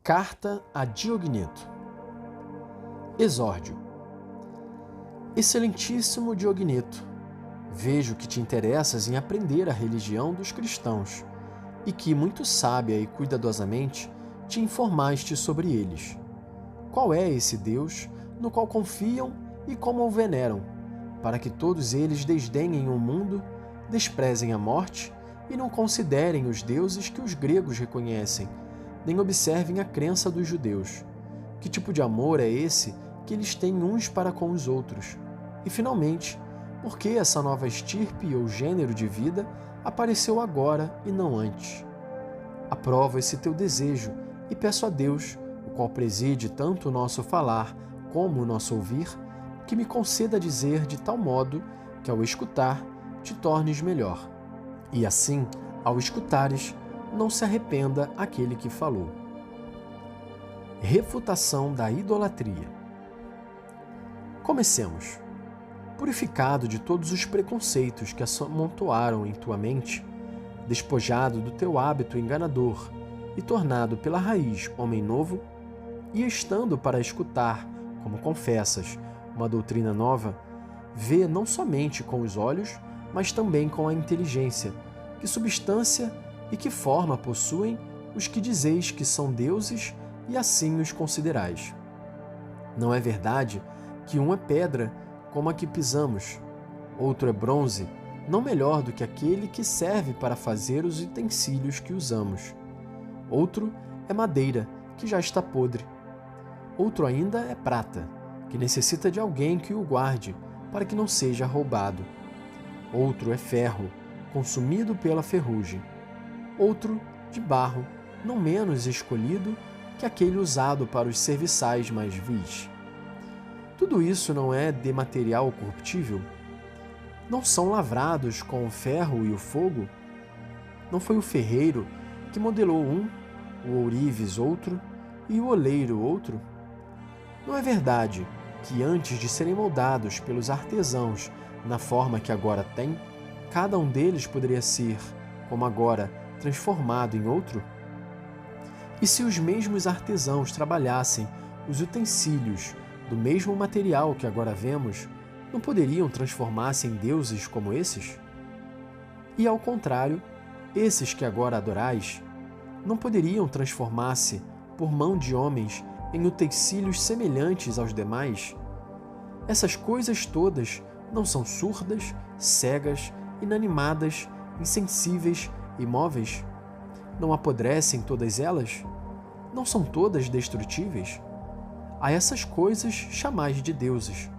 Carta a Diogneto. Exórdio. Excelentíssimo Diogneto, vejo que te interessas em aprender a religião dos cristãos e que, muito sábia e cuidadosamente, te informaste sobre eles. Qual é esse Deus no qual confiam e como o veneram, para que todos eles desdenhem o mundo, desprezem a morte e não considerem os deuses que os gregos reconhecem, nem observem a crença dos judeus? Que tipo de amor é esse que eles têm uns para com os outros? E, finalmente, por que essa nova estirpe ou gênero de vida apareceu agora e não antes? Aprovo esse teu desejo e peço a Deus, o qual preside tanto o nosso falar como o nosso ouvir, que me conceda dizer de tal modo que, ao escutar, te tornes melhor. E assim, ao escutares, não se arrependa aquele que falou. Refutação da idolatria. Comecemos. Purificado de todos os preconceitos que amontoaram em tua mente, despojado do teu hábito enganador e tornado pela raiz homem novo, e estando para escutar, como confessas, uma doutrina nova, vê não somente com os olhos, mas também com a inteligência, que substância e que forma possuem os que dizeis que são deuses e assim os considerais. Não é verdade que um é pedra, como a que pisamos, outro é bronze, não melhor do que aquele que serve para fazer os utensílios que usamos. Outro é madeira, que já está podre. Outro ainda é prata, que necessita de alguém que o guarde, para que não seja roubado. Outro é ferro, consumido pela ferrugem. Outro de barro, não menos escolhido que aquele usado para os serviçais mais vis. Tudo isso não é de material corruptível? Não são lavrados com o ferro e o fogo? Não foi o ferreiro que modelou um, o ourives outro e o oleiro outro? Não é verdade que antes de serem moldados pelos artesãos na forma que agora têm, cada um deles poderia ser, como agora, transformado em outro? E se os mesmos artesãos trabalhassem os utensílios do mesmo material que agora vemos, não poderiam transformar-se em deuses como esses? E ao contrário, esses que agora adorais, não poderiam transformar-se, por mão de homens, em utensílios semelhantes aos demais? Essas coisas todas não são surdas, cegas, inanimadas, insensíveis, imóveis? Não apodrecem todas elas? Não são todas destrutíveis? A essas coisas chamais de deuses,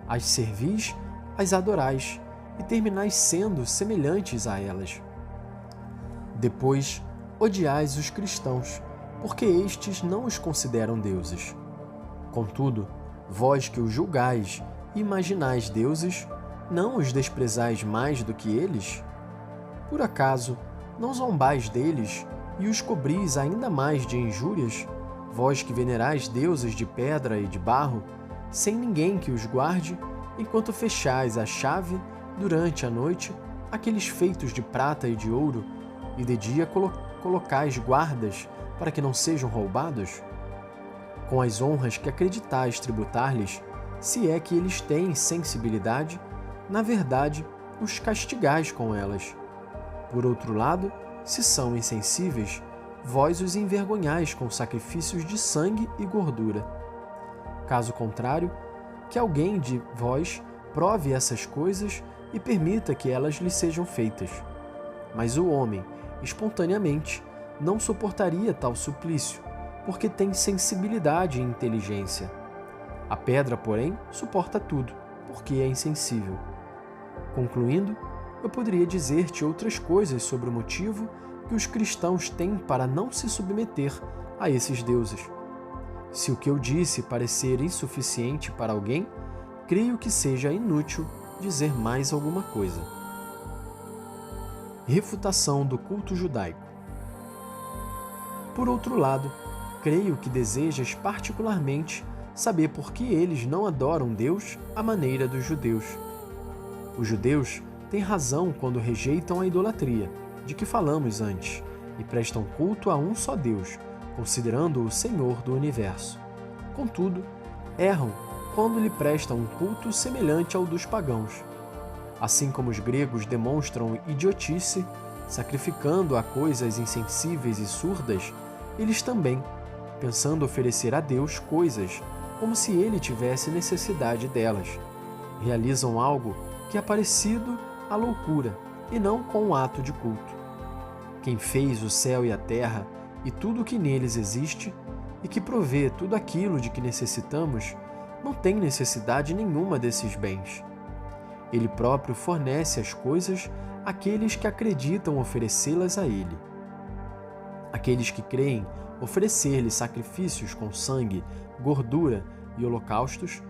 as servis, as adorais, e terminais sendo semelhantes a elas. Depois, odiais os cristãos, porque estes não os consideram deuses. Contudo, vós que os julgais e imaginais deuses, não os desprezais mais do que eles? Por acaso, não zombais deles e os cobris ainda mais de injúrias, vós que venerais deuses de pedra e de barro, sem ninguém que os guarde, enquanto fechais a chave, durante a noite, aqueles feitos de prata e de ouro, e de dia colocais guardas para que não sejam roubados? Com as honras que acreditais tributar-lhes, se é que eles têm sensibilidade, na verdade, os castigais com elas. Por outro lado, se são insensíveis, vós os envergonhais com sacrifícios de sangue e gordura. Caso contrário, que alguém de vós prove essas coisas e permita que elas lhe sejam feitas. Mas o homem, espontaneamente, não suportaria tal suplício, porque tem sensibilidade e inteligência. A pedra, porém, suporta tudo, porque é insensível. Concluindo, eu poderia dizer-te outras coisas sobre o motivo que os cristãos têm para não se submeter a esses deuses. Se o que eu disse parecer insuficiente para alguém, creio que seja inútil dizer mais alguma coisa. Refutação do culto judaico. Por outro lado, creio que desejas particularmente saber por que eles não adoram Deus à maneira dos judeus. Os judeus têm razão quando rejeitam a idolatria, de que falamos antes, e prestam culto a um só Deus, considerando-o o Senhor do universo. Contudo, erram quando lhe prestam um culto semelhante ao dos pagãos. Assim como os gregos demonstram idiotice, sacrificando a coisas insensíveis e surdas, eles também, pensando oferecer a Deus coisas como se ele tivesse necessidade delas, realizam algo que é parecido à loucura e não com um ato de culto. Quem fez o céu e a terra e tudo o que neles existe, e que provê tudo aquilo de que necessitamos, não tem necessidade nenhuma desses bens. Ele próprio fornece as coisas àqueles que acreditam oferecê-las a ele. Aqueles que creem oferecer-lhe sacrifícios com sangue, gordura e holocaustos,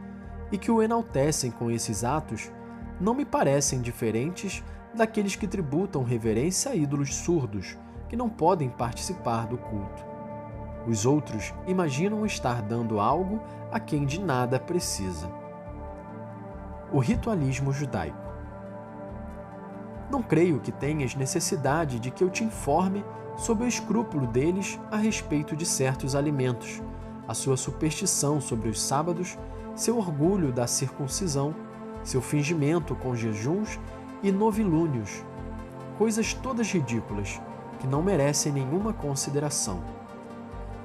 e que o enaltecem com esses atos, não me parecem diferentes daqueles que tributam reverência a ídolos surdos, que não podem participar do culto. Os outros imaginam estar dando algo a quem de nada precisa. O ritualismo judaico. Não creio que tenhas necessidade de que eu te informe sobre o escrúpulo deles a respeito de certos alimentos, a sua superstição sobre os sábados, seu orgulho da circuncisão, seu fingimento com jejuns e novilúnios, coisas todas ridículas, que não merecem nenhuma consideração.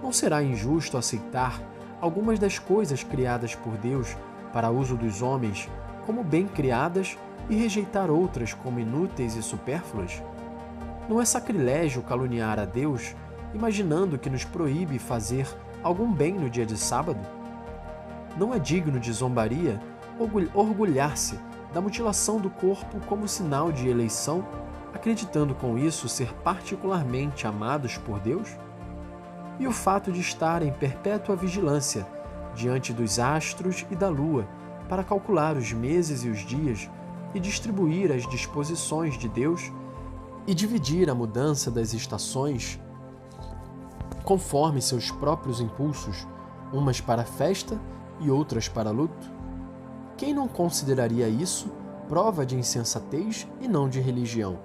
Não será injusto aceitar algumas das coisas criadas por Deus para uso dos homens como bem criadas e rejeitar outras como inúteis e supérfluas? Não é sacrilégio caluniar a Deus, imaginando que nos proíbe fazer algum bem no dia de sábado? Não é digno de zombaria orgulhar-se da mutilação do corpo como sinal de eleição, acreditando com isso ser particularmente amados por Deus? E o fato de estar em perpétua vigilância diante dos astros e da lua para calcular os meses e os dias e distribuir as disposições de Deus e dividir a mudança das estações conforme seus próprios impulsos, umas para a festa e outras para luto? Quem não consideraria isso prova de insensatez e não de religião?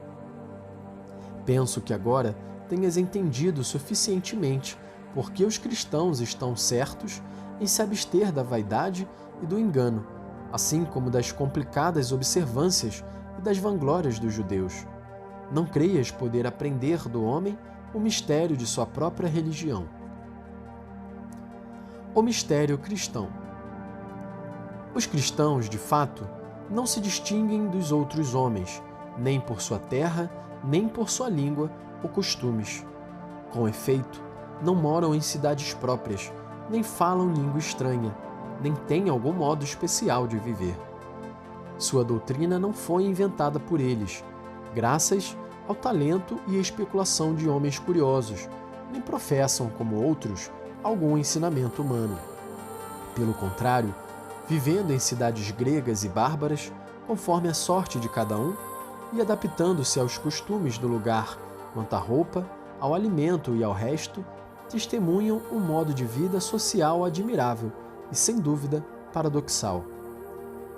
Penso que agora tenhas entendido suficientemente porque os cristãos estão certos em se abster da vaidade e do engano, assim como das complicadas observâncias e das vanglórias dos judeus. Não creias poder aprender do homem o mistério de sua própria religião. O mistério cristão. Os cristãos, de fato, não se distinguem dos outros homens, nem por sua terra, nem por sua língua ou costumes. Com efeito, não moram em cidades próprias, nem falam língua estranha, nem têm algum modo especial de viver. Sua doutrina não foi inventada por eles, graças ao talento e especulação de homens curiosos, nem professam, como outros, algum ensinamento humano. Pelo contrário, vivendo em cidades gregas e bárbaras, conforme a sorte de cada um, e adaptando-se aos costumes do lugar quanto à roupa, ao alimento e ao resto, testemunham um modo de vida social admirável e, sem dúvida, paradoxal.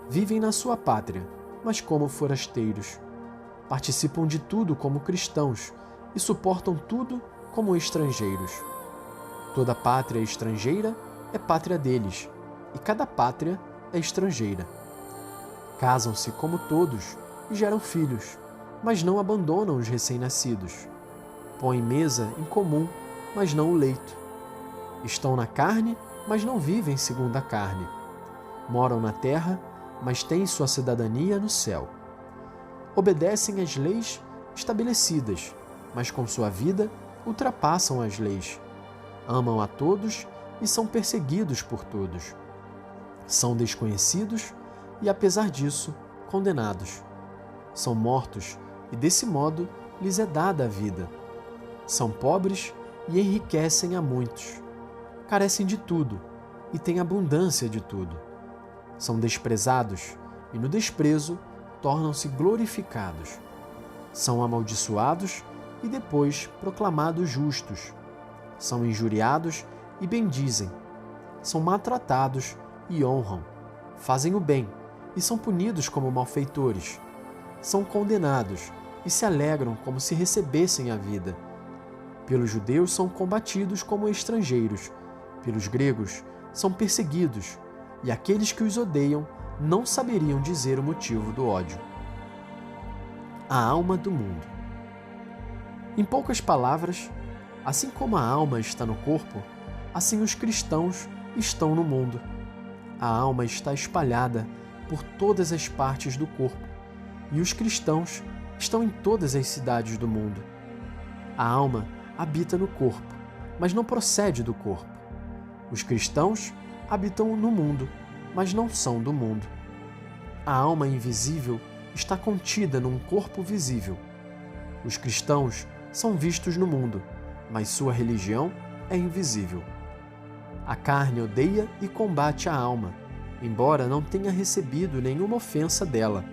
Vivem na sua pátria, mas como forasteiros. Participam de tudo como cristãos e suportam tudo como estrangeiros. Toda pátria estrangeira é pátria deles, e cada pátria é estrangeira. Casam-se como todos e geram filhos, mas não abandonam os recém-nascidos. Põem mesa em comum, mas não o leito. Estão na carne, mas não vivem segundo a carne. Moram na terra, mas têm sua cidadania no céu. Obedecem às leis estabelecidas, mas com sua vida ultrapassam as leis. Amam a todos e são perseguidos por todos. São desconhecidos e, apesar disso, condenados. São mortos e, desse modo, lhes é dada a vida. São pobres e enriquecem a muitos. Carecem de tudo e têm abundância de tudo. São desprezados e, no desprezo, tornam-se glorificados. São amaldiçoados e depois proclamados justos. São injuriados e bendizem. São maltratados e honram. Fazem o bem e são punidos como malfeitores. São condenados e se alegram como se recebessem a vida. Pelos judeus são combatidos como estrangeiros, pelos gregos são perseguidos, e aqueles que os odeiam não saberiam dizer o motivo do ódio. A alma do mundo. Em poucas palavras, assim como a alma está no corpo, assim os cristãos estão no mundo. A alma está espalhada por todas as partes do corpo, e os cristãos estão em todas as cidades do mundo. A alma habita no corpo, mas não procede do corpo. Os cristãos habitam no mundo, mas não são do mundo. A alma invisível está contida num corpo visível. Os cristãos são vistos no mundo, mas sua religião é invisível. A carne odeia e combate a alma, embora não tenha recebido nenhuma ofensa dela,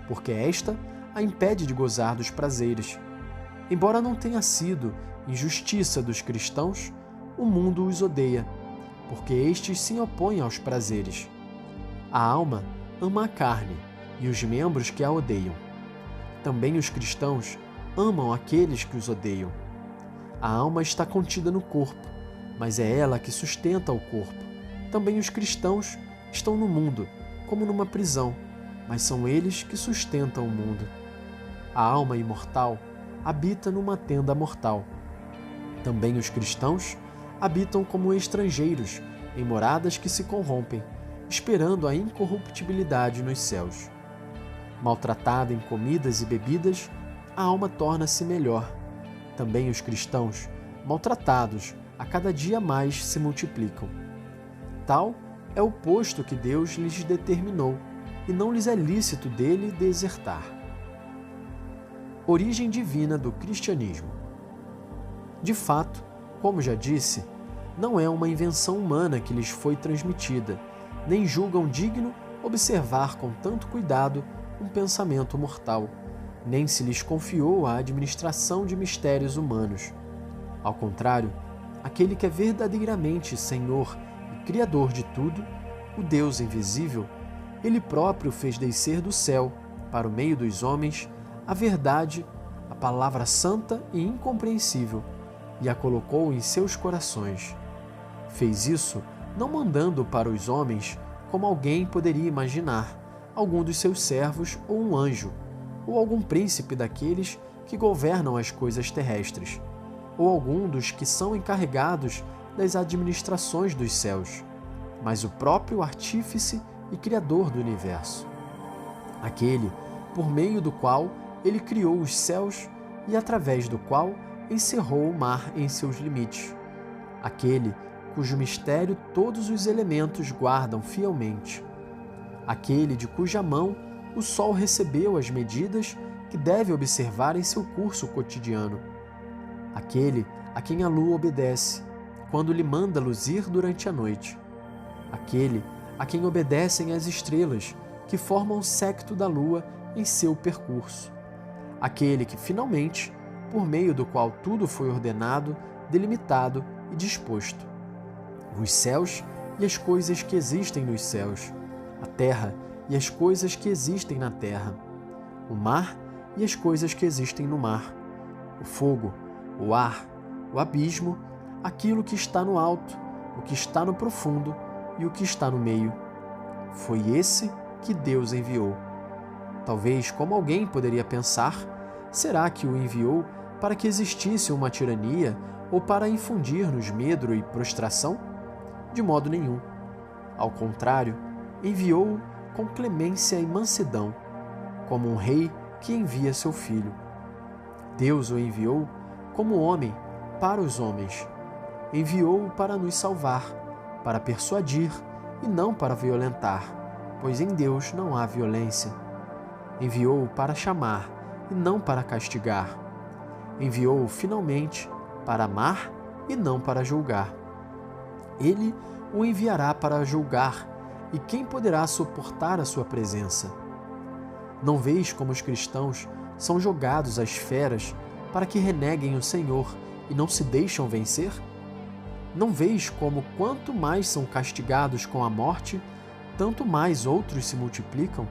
porque esta a impede de gozar dos prazeres. Embora não tenha sido injustiça dos cristãos, o mundo os odeia, porque estes se opõem aos prazeres. A alma ama a carne e os membros que a odeiam. Também os cristãos amam aqueles que os odeiam. A alma está contida no corpo, mas é ela que sustenta o corpo. Também os cristãos estão no mundo, como numa prisão, mas são eles que sustentam o mundo. A alma imortal habita numa tenda mortal. Também os cristãos habitam como estrangeiros em moradas que se corrompem, esperando a incorruptibilidade nos céus. Maltratada em comidas e bebidas, a alma torna-se melhor. Também os cristãos, maltratados, a cada dia mais se multiplicam. Tal é o posto que Deus lhes determinou, e não lhes é lícito dele desertar. Origem divina do cristianismo. De fato, como já disse, não é uma invenção humana que lhes foi transmitida, nem julgam digno observar com tanto cuidado um pensamento mortal, nem se lhes confiou a administração de mistérios humanos. Ao contrário, aquele que é verdadeiramente Senhor e Criador de tudo, o Deus invisível, ele próprio fez descer do céu, para o meio dos homens, a verdade, a palavra santa e incompreensível, e a colocou em seus corações. Fez isso não mandando para os homens como alguém poderia imaginar, algum dos seus servos ou um anjo, ou algum príncipe daqueles que governam as coisas terrestres, ou algum dos que são encarregados das administrações dos céus, mas o próprio artífice e criador do universo. Aquele por meio do qual ele criou os céus e através do qual encerrou o mar em seus limites. Aquele cujo mistério todos os elementos guardam fielmente. Aquele de cuja mão o sol recebeu as medidas que deve observar em seu curso cotidiano. Aquele a quem a lua obedece, quando lhe manda luzir durante a noite. Aquele a quem obedecem as estrelas, que formam o séquito da lua em seu percurso. Aquele que, finalmente, por meio do qual tudo foi ordenado, delimitado e disposto. Os céus e as coisas que existem nos céus, a terra e as coisas que existem na terra, o mar e as coisas que existem no mar, o fogo, o ar, o abismo, aquilo que está no alto, o que está no profundo e o que está no meio. Foi esse que Deus enviou. Talvez, como alguém poderia pensar, será que o enviou para que existisse uma tirania ou para infundir-nos medo e prostração? De modo nenhum. Ao contrário, enviou-o com clemência e mansidão, como um rei que envia seu filho. Deus o enviou como homem para os homens. Enviou-o para nos salvar, para persuadir e não para violentar, pois em Deus não há violência. Enviou-o para chamar e não para castigar. Enviou-o finalmente para amar e não para julgar. Ele o enviará para julgar, e quem poderá suportar a sua presença? Não vês como os cristãos são jogados às feras para que reneguem o Senhor e não se deixam vencer? Não vês como quanto mais são castigados com a morte, tanto mais outros se multiplicam?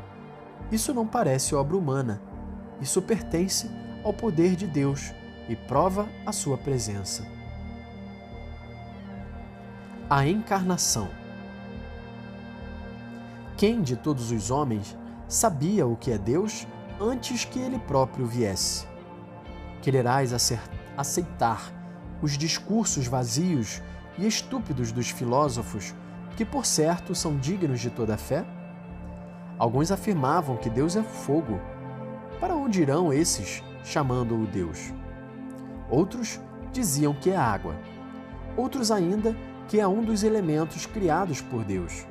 Isso não parece obra humana. Isso pertence ao poder de Deus, e prova a sua presença. A encarnação. Quem de todos os homens sabia o que é Deus antes que ele próprio viesse? Quererás aceitar os discursos vazios e estúpidos dos filósofos, que por certo são dignos de toda fé? Alguns afirmavam que Deus é fogo. Para onde irão esses, chamando-o Deus? Outros diziam que é água. Outros ainda que é um dos elementos criados por Deus.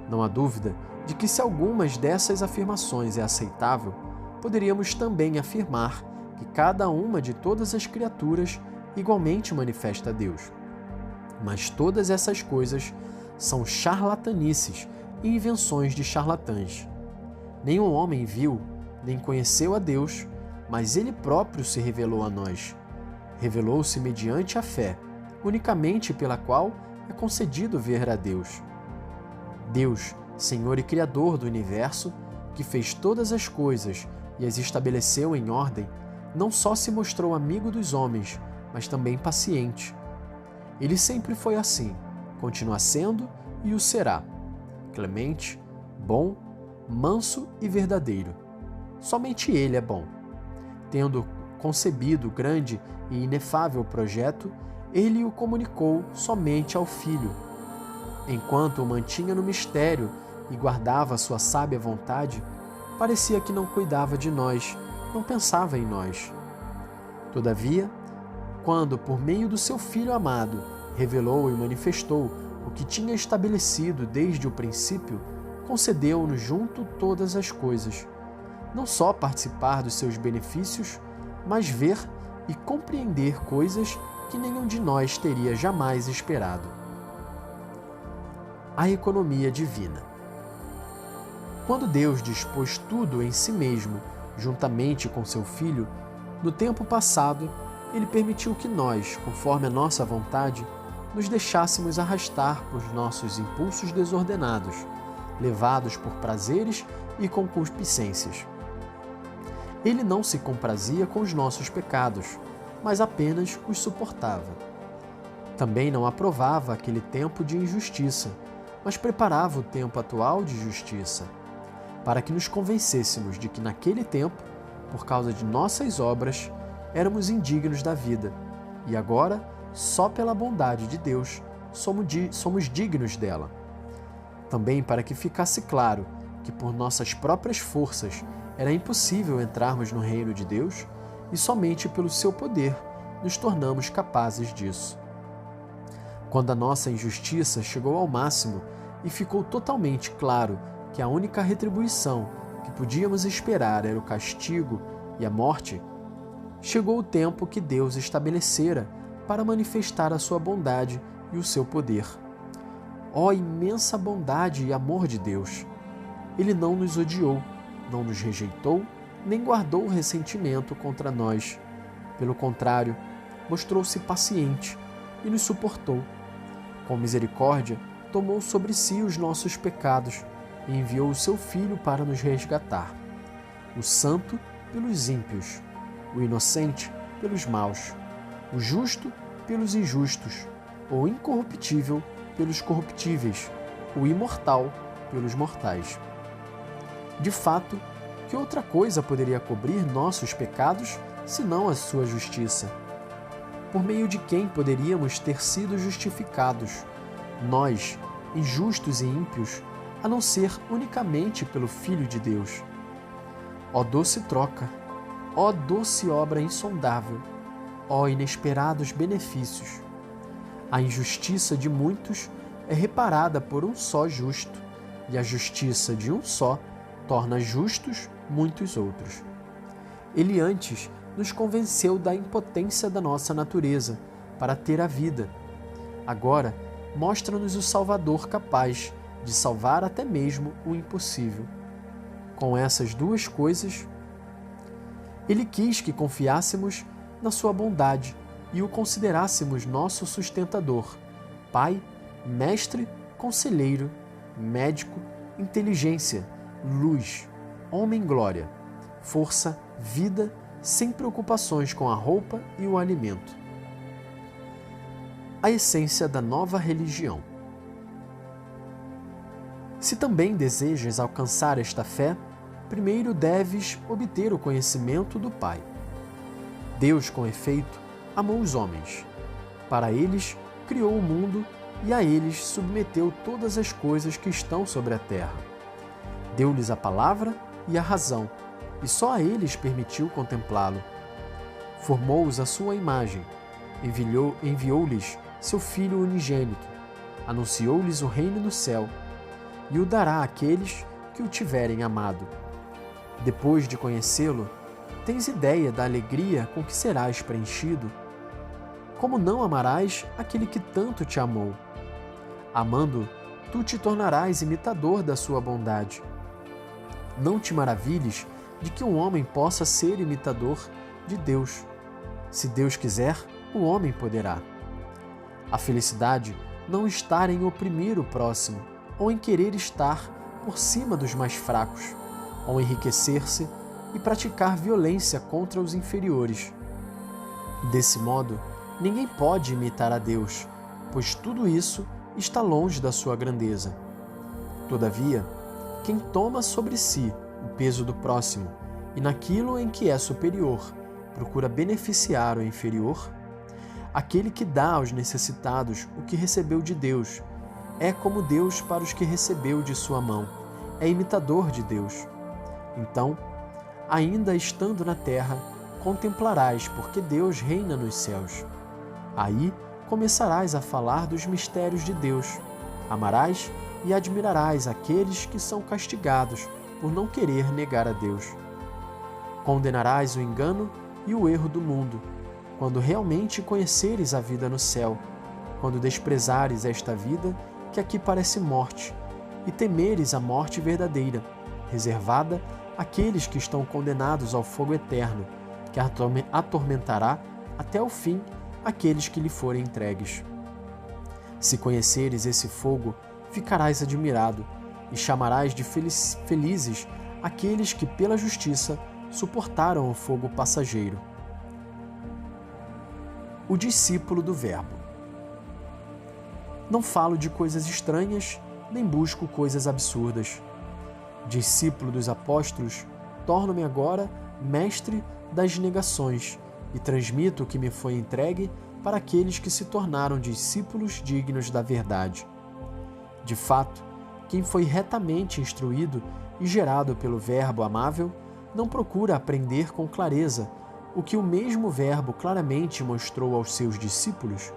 Não há dúvida de que, se algumas dessas afirmações é aceitável, poderíamos também afirmar que cada uma de todas as criaturas igualmente manifesta Deus. Mas todas essas coisas são charlatanices e invenções de charlatães. Nenhum homem viu, nem conheceu a Deus, mas Ele próprio se revelou a nós. Revelou-se mediante a fé, unicamente pela qual é concedido ver a Deus. Deus, Senhor e Criador do universo, que fez todas as coisas e as estabeleceu em ordem, não só se mostrou amigo dos homens, mas também paciente. Ele sempre foi assim, continua sendo e o será. Clemente, bom, manso e verdadeiro. Somente Ele é bom. Tendo concebido o grande e inefável projeto, Ele o comunicou somente ao Filho. Enquanto o mantinha no mistério e guardava a sua sábia vontade, parecia que não cuidava de nós, não pensava em nós. Todavia, quando, por meio do seu Filho amado, revelou e manifestou o que tinha estabelecido desde o princípio, concedeu-nos junto todas as coisas, não só participar dos seus benefícios, mas ver e compreender coisas que nenhum de nós teria jamais esperado. A economia divina. Quando Deus dispôs tudo em si mesmo, juntamente com seu Filho, no tempo passado, Ele permitiu que nós, conforme a nossa vontade, nos deixássemos arrastar por nossos impulsos desordenados, levados por prazeres e concupiscências. Ele não se comprazia com os nossos pecados, mas apenas os suportava. Também não aprovava aquele tempo de injustiça, mas preparava o tempo atual de justiça, para que nos convencêssemos de que naquele tempo, por causa de nossas obras, éramos indignos da vida, e agora, só pela bondade de Deus, somos dignos dela. Também para que ficasse claro que por nossas próprias forças era impossível entrarmos no reino de Deus, e somente pelo seu poder nos tornamos capazes disso. Quando a nossa injustiça chegou ao máximo e ficou totalmente claro que a única retribuição que podíamos esperar era o castigo e a morte, chegou o tempo que Deus estabelecera para manifestar a sua bondade e o seu poder. Ó imensa bondade e amor de Deus! Ele não nos odiou, não nos rejeitou, nem guardou ressentimento contra nós. Pelo contrário, mostrou-se paciente e nos suportou. Com misericórdia, tomou sobre si os nossos pecados e enviou o seu Filho para nos resgatar. O santo pelos ímpios, o inocente pelos maus, o justo pelos injustos, o incorruptível pelos corruptíveis, o imortal pelos mortais. De fato, que outra coisa poderia cobrir nossos pecados, senão a sua justiça? Por meio de quem poderíamos ter sido justificados, nós, injustos e ímpios, a não ser unicamente pelo Filho de Deus? Ó doce troca! Ó doce obra insondável! Ó inesperados benefícios! A injustiça de muitos é reparada por um só justo, e a justiça de um só torna justos muitos outros. Ele antes nos convenceu da impotência da nossa natureza para ter a vida. Agora, mostra-nos o Salvador capaz de salvar até mesmo o impossível. Com essas duas coisas, Ele quis que confiássemos na sua bondade e o considerássemos nosso sustentador, Pai, Mestre, Conselheiro, Médico, Inteligência, Luz, Homem-Glória, Força, Vida sem preocupações com a roupa e o alimento. A essência da nova religião. Se também desejas alcançar esta fé, primeiro deves obter o conhecimento do Pai. Deus, com efeito, amou os homens. Para eles, criou o mundo e a eles submeteu todas as coisas que estão sobre a terra. Deu-lhes a palavra e a razão, e só a eles permitiu contemplá-lo. Formou-os à sua imagem, enviou-lhes seu Filho unigênito, anunciou-lhes o reino do céu, e o dará àqueles que o tiverem amado. Depois de conhecê-lo, tens ideia da alegria com que serás preenchido? Como não amarás aquele que tanto te amou? Amando, tu te tornarás imitador da sua bondade. Não te maravilhes de que um homem possa ser imitador de Deus. Se Deus quiser, o homem poderá. A felicidade não está em oprimir o próximo, ou em querer estar por cima dos mais fracos, ou enriquecer-se e praticar violência contra os inferiores. Desse modo, ninguém pode imitar a Deus, pois tudo isso está longe da sua grandeza. Todavia, quem toma sobre si o peso do próximo e naquilo em que é superior, procura beneficiar o inferior, aquele que dá aos necessitados o que recebeu de Deus, é como Deus para os que recebeu de sua mão, é imitador de Deus. Então, ainda estando na terra, contemplarás porque Deus reina nos céus. Aí começarás a falar dos mistérios de Deus, amarás e admirarás aqueles que são castigados por não querer negar a Deus. Condenarás o engano e o erro do mundo, quando realmente conheceres a vida no céu, quando desprezares esta vida que aqui parece morte, e temeres a morte verdadeira, reservada àqueles que estão condenados ao fogo eterno, que atormentará até o fim aqueles que lhe forem entregues. Se conheceres esse fogo, ficarás admirado, e chamarás de felizes aqueles que, pela justiça, suportaram o fogo passageiro. O discípulo do Verbo. Não falo de coisas estranhas, nem busco coisas absurdas. Discípulo dos apóstolos, torno-me agora mestre das negações e transmito o que me foi entregue para aqueles que se tornaram discípulos dignos da verdade. De fato, quem foi retamente instruído e gerado pelo Verbo amável não procura aprender com clareza o que o mesmo Verbo claramente mostrou aos seus discípulos.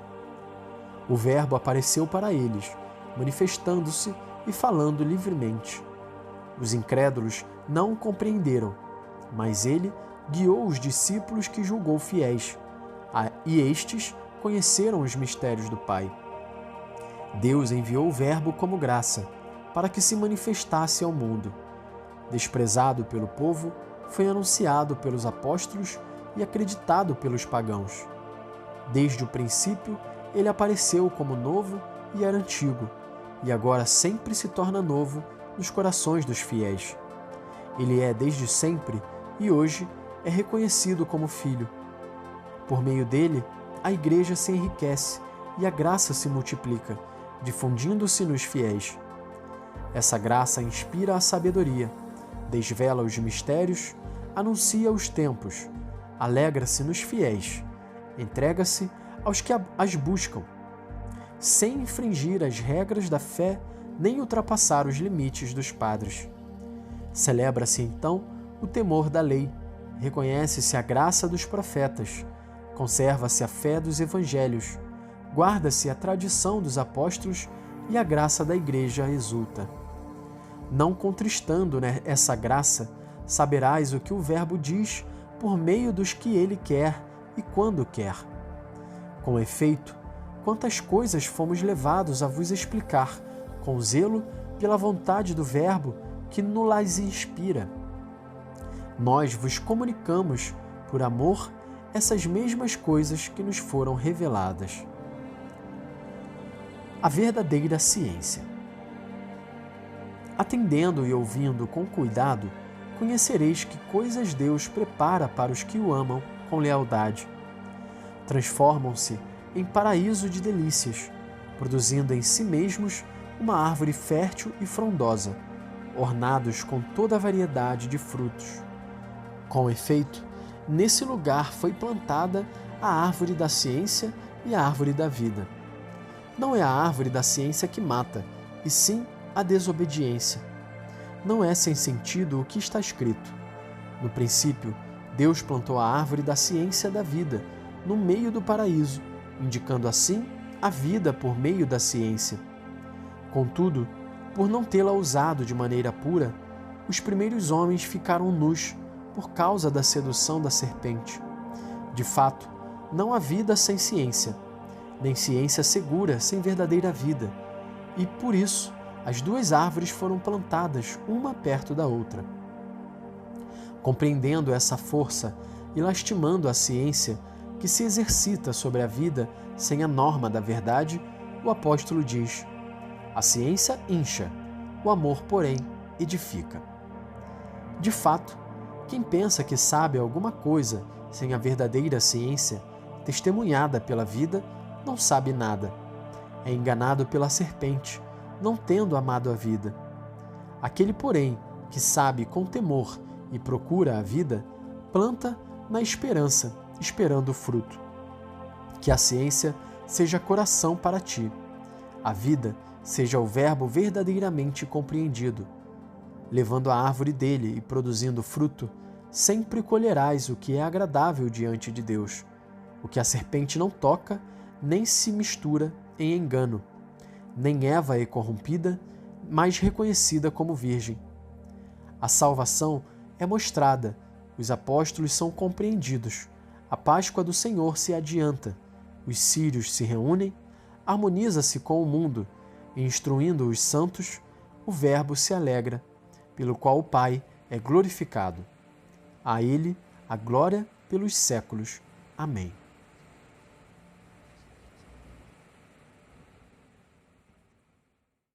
O Verbo apareceu para eles, manifestando-se e falando livremente. Os incrédulos não o compreenderam, mas ele guiou os discípulos que julgou fiéis, e estes conheceram os mistérios do Pai. Deus enviou o Verbo como graça, para que se manifestasse ao mundo. Desprezado pelo povo, foi anunciado pelos apóstolos e acreditado pelos pagãos. Desde o princípio, ele apareceu como novo e era antigo, e agora sempre se torna novo nos corações dos fiéis. Ele é desde sempre e hoje é reconhecido como Filho. Por meio dele, a Igreja se enriquece e a graça se multiplica, difundindo-se nos fiéis. Essa graça inspira a sabedoria, desvela os mistérios, anuncia os tempos, alegra-se nos fiéis, entrega-se aos que as buscam, sem infringir as regras da fé nem ultrapassar os limites dos padres. Celebra-se então o temor da lei, reconhece-se a graça dos profetas, conserva-se a fé dos evangelhos, guarda-se a tradição dos apóstolos e a graça da Igreja exulta. Não contristando essa graça, saberás o que o Verbo diz por meio dos que ele quer e quando quer. Com efeito, quantas coisas fomos levados a vos explicar, com zelo pela vontade do Verbo que nos inspira. Nós vos comunicamos, por amor, essas mesmas coisas que nos foram reveladas. A verdadeira ciência. Atendendo e ouvindo com cuidado, conhecereis que coisas Deus prepara para os que o amam com lealdade. Transformam-se em paraíso de delícias, produzindo em si mesmos uma árvore fértil e frondosa, ornados com toda a variedade de frutos. Com efeito, nesse lugar foi plantada a árvore da ciência e a árvore da vida. Não é a árvore da ciência que mata, e sim a desobediência. Não é sem sentido o que está escrito. No princípio, Deus plantou a árvore da ciência da vida no meio do paraíso, indicando assim a vida por meio da ciência. Contudo, por não tê-la usado de maneira pura, os primeiros homens ficaram nus por causa da sedução da serpente. De fato, não há vida sem ciência, nem ciência segura sem verdadeira vida, e por isso as duas árvores foram plantadas uma perto da outra. Compreendendo essa força e lastimando a ciência que se exercita sobre a vida sem a norma da verdade, o apóstolo diz: a ciência incha, o amor, porém, edifica. De fato, quem pensa que sabe alguma coisa sem a verdadeira ciência, testemunhada pela vida, não sabe nada. É enganado pela serpente, não tendo amado a vida. Aquele, porém, que sabe com temor e procura a vida, planta na esperança, esperando o fruto. Que a ciência seja coração para ti. A vida seja o verbo verdadeiramente compreendido. Levando a árvore dele e produzindo fruto, sempre colherás o que é agradável diante de Deus. O que a serpente não toca, nem se mistura em engano. Nem Eva é corrompida, mas reconhecida como virgem. A salvação é mostrada, os apóstolos são compreendidos, a Páscoa do Senhor se adianta, os círios se reúnem, harmoniza-se com o mundo, e instruindo os santos, o Verbo se alegra, pelo qual o Pai é glorificado. A Ele a glória pelos séculos. Amém.